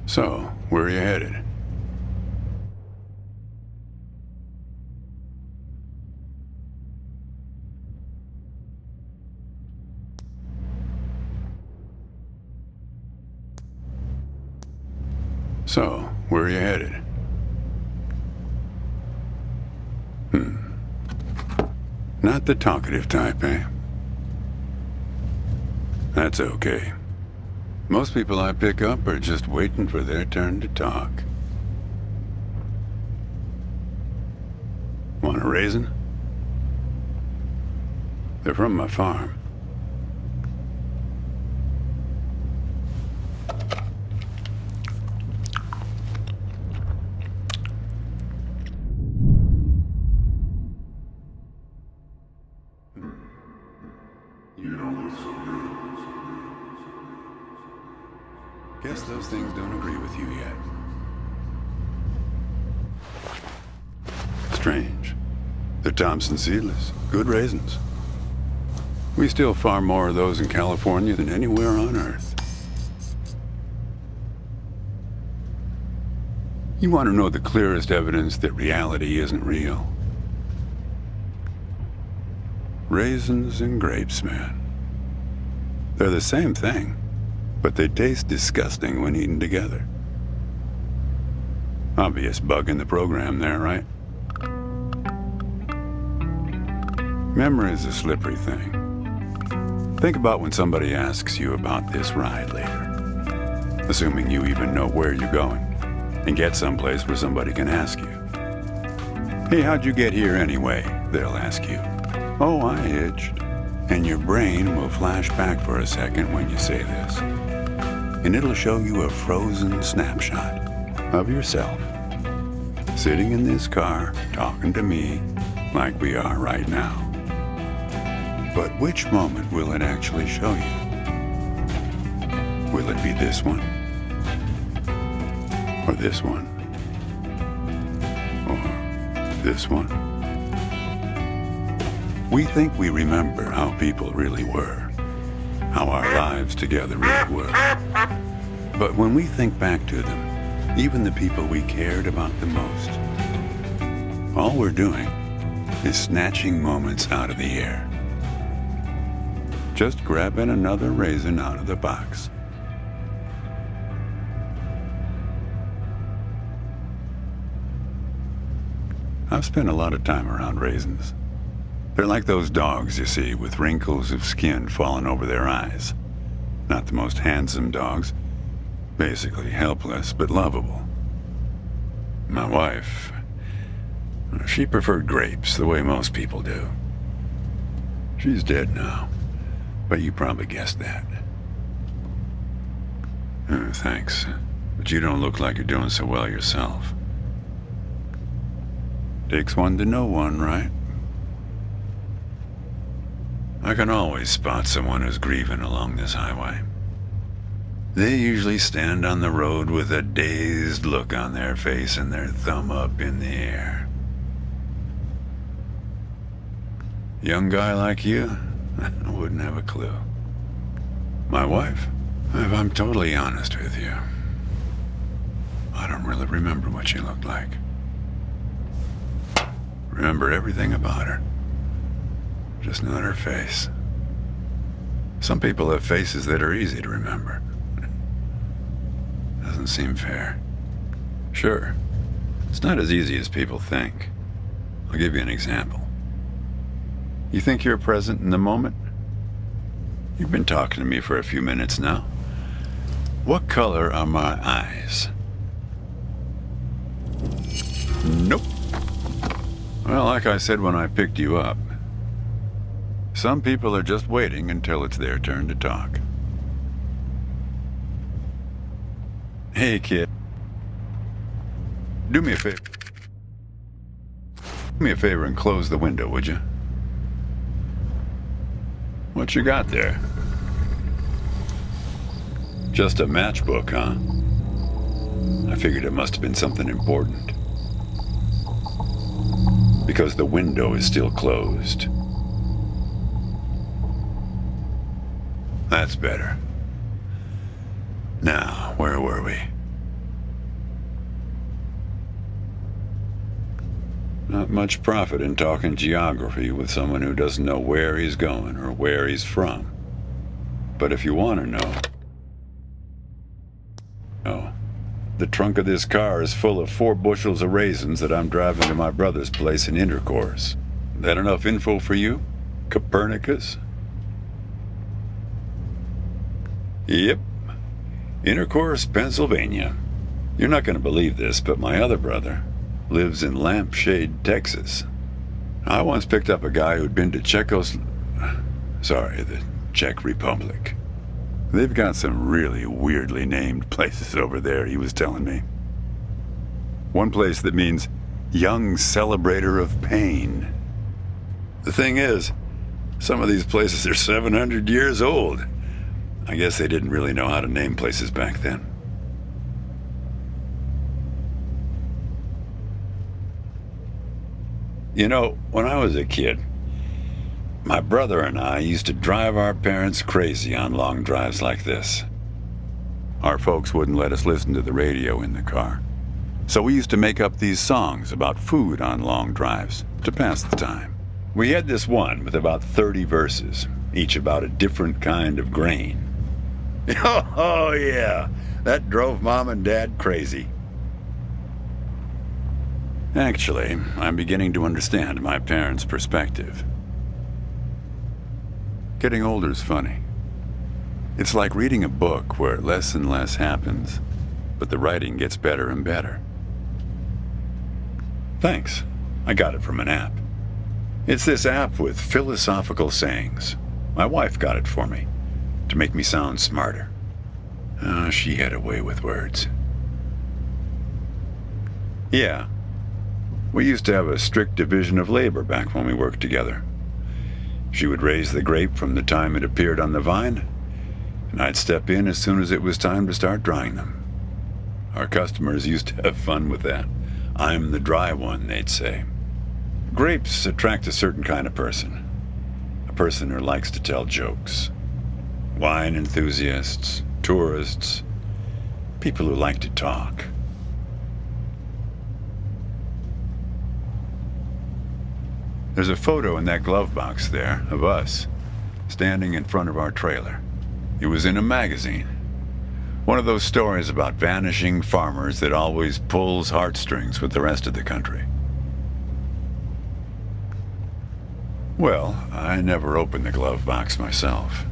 So, where are you headed? So, where are you headed? Not the talkative type, eh? That's okay. Most people I pick up are just waiting for their turn to talk. Want a raisin? They're from my farm. You don't look so good. Guess those things don't agree with you yet. Strange. They're Thompson seedless. Good raisins. We still farm more of those in California than anywhere on Earth. You want to know the clearest evidence that reality isn't real? Raisins and grapes, man. They're the same thing, but they taste disgusting when eaten together. Obvious bug in the program there, right? Memory is a slippery thing. Think about when somebody asks you about this ride later, assuming you even know where you're going, and get someplace where somebody can ask you. Hey, how'd you get here anyway? They'll ask you. Oh, I hitched. And your brain will flash back for a second when you say this. And it'll show you a frozen snapshot of yourself, sitting in this car, talking to me like we are right now. But which moment will it actually show you? Will it be this one? Or this one? Or this one? We think we remember how people really were, how our lives together really were. But when we think back to them, even the people we cared about the most, all we're doing is snatching moments out of the air. Just grabbing another raisin out of the box. I've spent a lot of time around raisins. They're like those dogs you see with wrinkles of skin falling over their eyes. Not the most handsome dogs. Basically helpless, but lovable. My wife, she preferred grapes the way most people do. She's dead now, but you probably guessed that. Thanks, but you don't look like you're doing so well yourself. Takes one to know one, right? I can always spot someone who's grieving along this highway. They usually stand on the road with a dazed look on their face and their thumb up in the air. Young guy like you, I wouldn't have a clue. My wife, if I'm totally honest with you, I don't really remember what she looked like. Remember everything about her. Just not her face. Some people have faces that are easy to remember. Doesn't seem fair. Sure, it's not as easy as people think. I'll give you an example. You think you're present in the moment? You've been talking to me for a few minutes now. What color are my eyes? Nope. Well, like I said when I picked you up, some people are just waiting until it's their turn to talk. Hey, kid. Do me a favor. Do me a favor and close the window, would you? What you got there? Just a matchbook, huh? I figured it must have been something important. Because the window is still closed. That's better. Now, where were we? Not much profit in talking geography with someone who doesn't know where he's going or where he's from. But if you want to know... Oh, the trunk of this car is full of 4 bushels of raisins that I'm driving to my brother's place in Intercourse. That enough info for you, Copernicus? Yep. Intercourse, Pennsylvania. You're not going to believe this, but my other brother lives in Lampshade, Texas. I once picked up a guy who'd been to the Czech Republic. They've got some really weirdly named places over there, he was telling me. One place that means young celebrator of pain. The thing is, some of these places are 700 years old. I guess they didn't really know how to name places back then. You know, when I was a kid, my brother and I used to drive our parents crazy on long drives like this. Our folks wouldn't let us listen to the radio in the car. So we used to make up these songs about food on long drives to pass the time. We had this one with about 30 verses, each about a different kind of grain. Oh, yeah, that drove Mom and Dad crazy. Actually, I'm beginning to understand my parents' perspective. Getting older's funny. It's like reading a book where less and less happens, but the writing gets better and better. Thanks. I got it from an app. It's this app with philosophical sayings. My wife got it for me, to make me sound smarter. Oh, she had a way with words. Yeah. We used to have a strict division of labor back when we worked together. She would raise the grape from the time it appeared on the vine, and I'd step in as soon as it was time to start drying them. Our customers used to have fun with that. I'm the dry one, they'd say. Grapes attract a certain kind of person. A person who likes to tell jokes. Wine enthusiasts, tourists, people who like to talk. There's a photo in that glove box there of us, standing in front of our trailer. It was in a magazine. One of those stories about vanishing farmers that always pulls heartstrings with the rest of the country. Well, I never opened the glove box myself.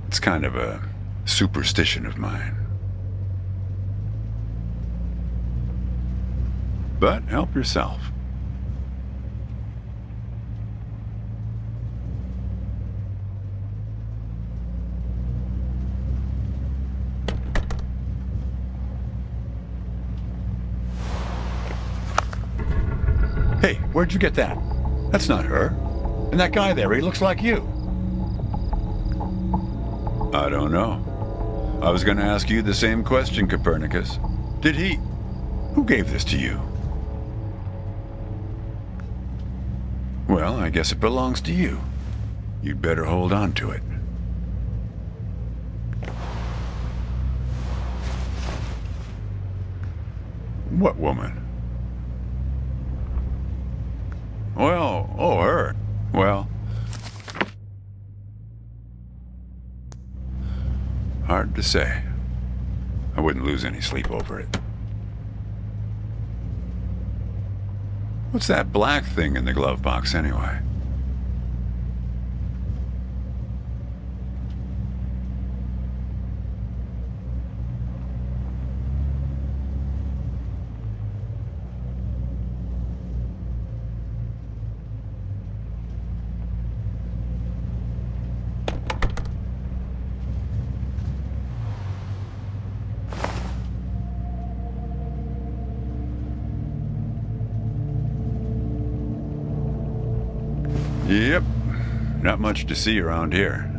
It's kind of a superstition of mine. But help yourself. Hey, where'd you get that? That's not her. And that guy there, he looks like you. I don't know. I was going to ask you the same question, Copernicus. Did he... Who gave this to you? Well, I guess it belongs to you. You'd better hold on to it. What woman? Well, oh, her. Well, hard to say. I wouldn't lose any sleep over it. What's that black thing in the glove box anyway? Yep, not much to see around here.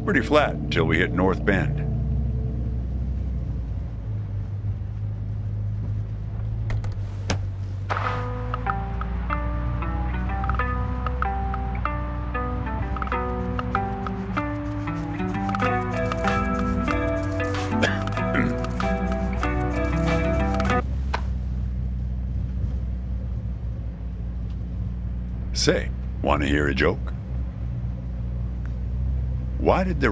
Pretty flat until we hit North Bend. Say, want to hear a joke? Why did the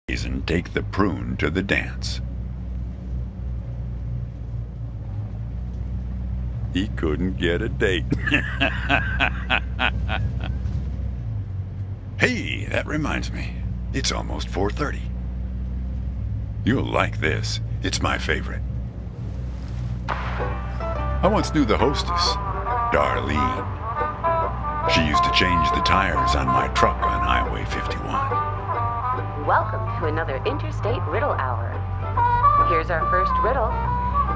raisin take the prune to the dance? He couldn't get a date. Hey, that reminds me. It's almost 4:30. You'll like this. It's my favorite. I once knew the hostess, Darlene. She used to change the tires on my truck on Highway 51. Welcome to another Interstate Riddle Hour. Here's our first riddle.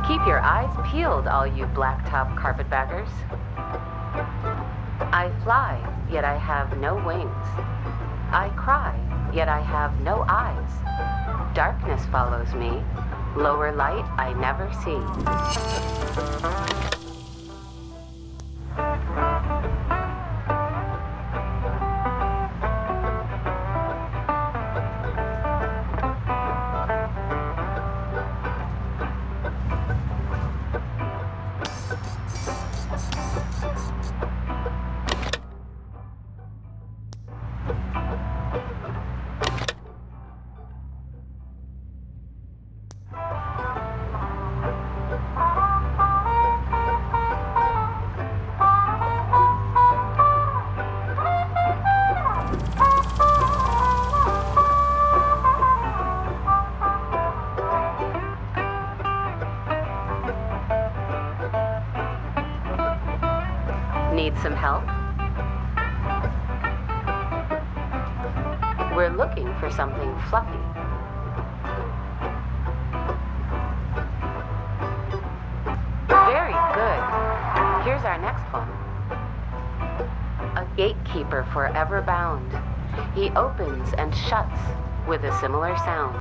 Keep your eyes peeled, all you blacktop carpetbaggers. I fly, yet I have no wings. I cry, yet I have no eyes. Darkness follows me. Lower light I never see. Need some help? We're looking for something fluffy. Very good. Here's our next one. A gatekeeper forever bound. He opens and shuts with a similar sound.